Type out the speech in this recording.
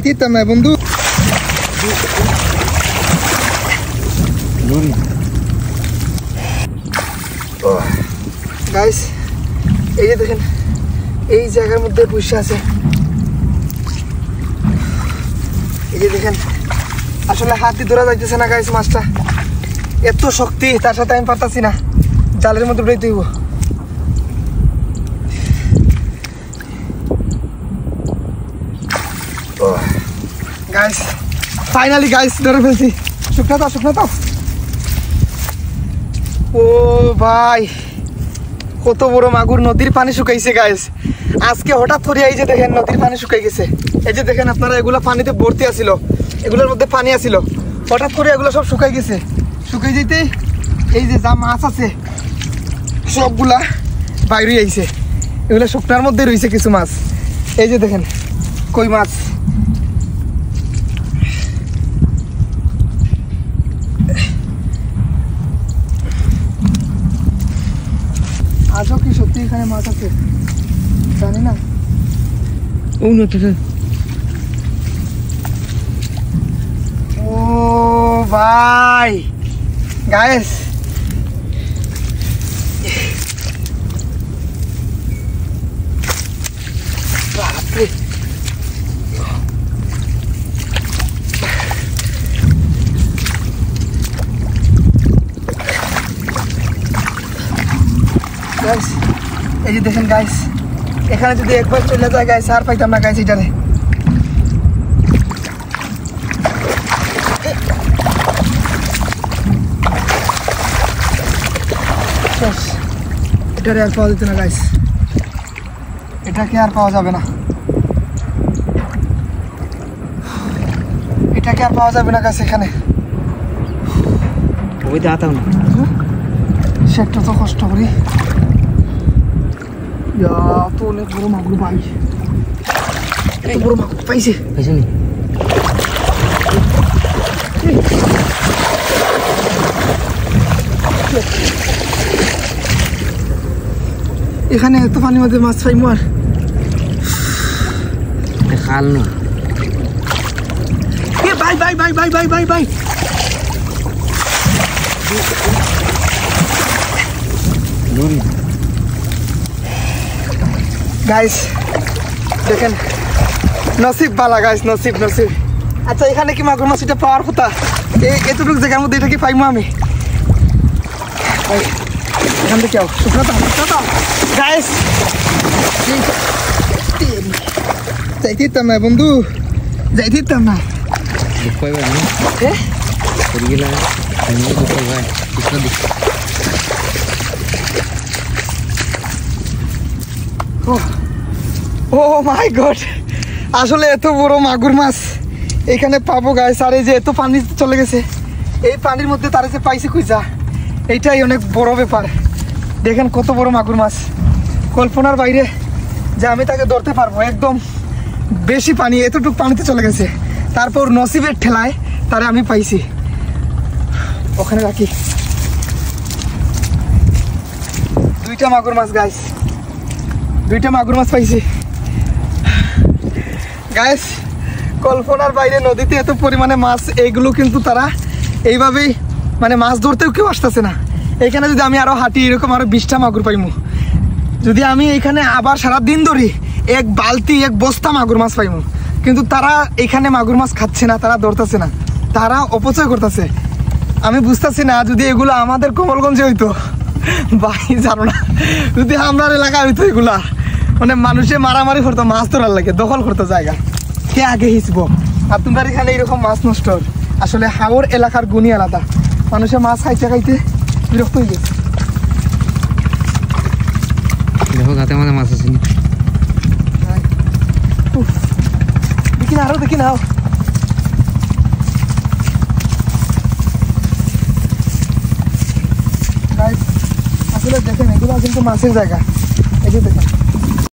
যাইতাম না বন্ধু। গাইস এই যে দেখেন এই জায়গার মধ্যে বসে আছে, এই যে দেখেন আসলে হাতি ধরা যাইতেছে না গাইস, মাছটা এত শক্তি, তার সাথে আমি পারতাছি না, জালের মধ্যে উঠে দিব। গাইস ফাইনালি গাইস ধরে ফেলছি, শুকনা তো। ও ভাই কত বড় মাগুর, নদীর পানি শুকাইছে গাইস আজকে হঠাৎ করে। এই যে দেখেন নদীর পানি শুকাই গেছে, এই যে দেখেন আপনারা, এগুলা পানিতে ভর্তি আছিল, এগুলোর মধ্যে পানি আছিল, হঠাৎ করে এগুলো সব শুকাই গেছে। শুকাই যেতে এই যে যা মাছ আছে সবগুলা বাইরে আইছে, এগুলো শুকনার মধ্যে রয়েছে কিছু মাছ। এই যে দেখেন কই মাছ, আজও কি সত্যি এখানে মাছ আছে জানি না। ও ভাই গাইস বাপরে, গাইস এই যে দেখেন গাইস, এখানে যদি একবার চলে যায় গাইস আর পাইতাম না গাইস এটারে। এটারে আর পাওয়া যেত না গাইস, এটাকে আর পাওয়া যাবে না, এটাকে আর পাওয়া যাবে না গাইস এখানে। ওই দাঁতাও না সেটা তো কষ্ট করি। তো অনেক বড় মাগুর ভাই, অনেক বড় মাগুর পাইছে। এখানে এত পানির মধ্যে মাছ পাইমু আর খাল না। Bye bye bye bye bye bye bye guys দেখেন নসিব বালা গাইস, নসিব। আচ্ছা এখানে কি মাগুর মাছ এটা পাওয়ার কথা? এতটুকু জায়গার মধ্যে এটা কি পাইমু আমি? এখান থেকে শুকনো তো গাইস, যাইতাম না বন্ধু, যাইতাম না। ও মাই গড, আসলে এত বড় মাগুর মাছ এখানে পাবো গাইস। আর এই যে এত পানি চলে গেছে, এই পানির মধ্যে তারা যে পাইছে খুঁজা, এইটাই অনেক বড় ব্যাপার। দেখেন কত বড় মাগুর মাছ, কল্পনার বাইরে যে আমি তাকে ধরতে পারবো। একদম বেশি পানি, এতটুকু পানিতে চলে গেছে, তারপর নসিবের ঠেলায় তারা আমি পাইছি। ওখানে রাখি দুইটা মাগুর মাছ গাইস, দুইটা মাগুর মাছ পাইছি গাইস। কল্পনার বাইরে, নদীতে এত পরিমাণে মাছ, এইগুলো কিন্তু তারা এইভাবেই মানে মাছ ধরতেও কেউ আসতেছে না। এখানে যদি আমি আরো হাঁটি এরকম আরো 20টা মাগুর পাইমু। যদি আমি এখানে আবার সারাদিন ধরি এক বালতি এক বস্তা মাগুর মাছ পাইমু। কিন্তু তারা এখানে মাগুর মাছ খাচ্ছে না, তারা ধরতেছে না, তারা অপচয় করতেছে। আমি বুঝতেছি না, যদি এগুলো আমাদের কমলগঞ্জে হইতো ভাই জানো না, যদি আমার এলাকা হইতো এগুলা, মানে মানুষে মারামারি করতো, মাছ ধরার লাগে দখল করতো জায়গা, কে আগে হিসবো। আর তোমার এখানে এরকম মাছ নষ্ট, আসলে হাওর এলাকার গুণই আলাদা, মানুষের মাছ খাইতে খাইতে বিরক্ত হয়ে গেছে। দেখো গাতে আমাদের মাছ আছে, দেখি না, আরো দেখি না। আসলে দেখেন এগুলো কিন্তু মাছের জায়গা, এই যে দেখেন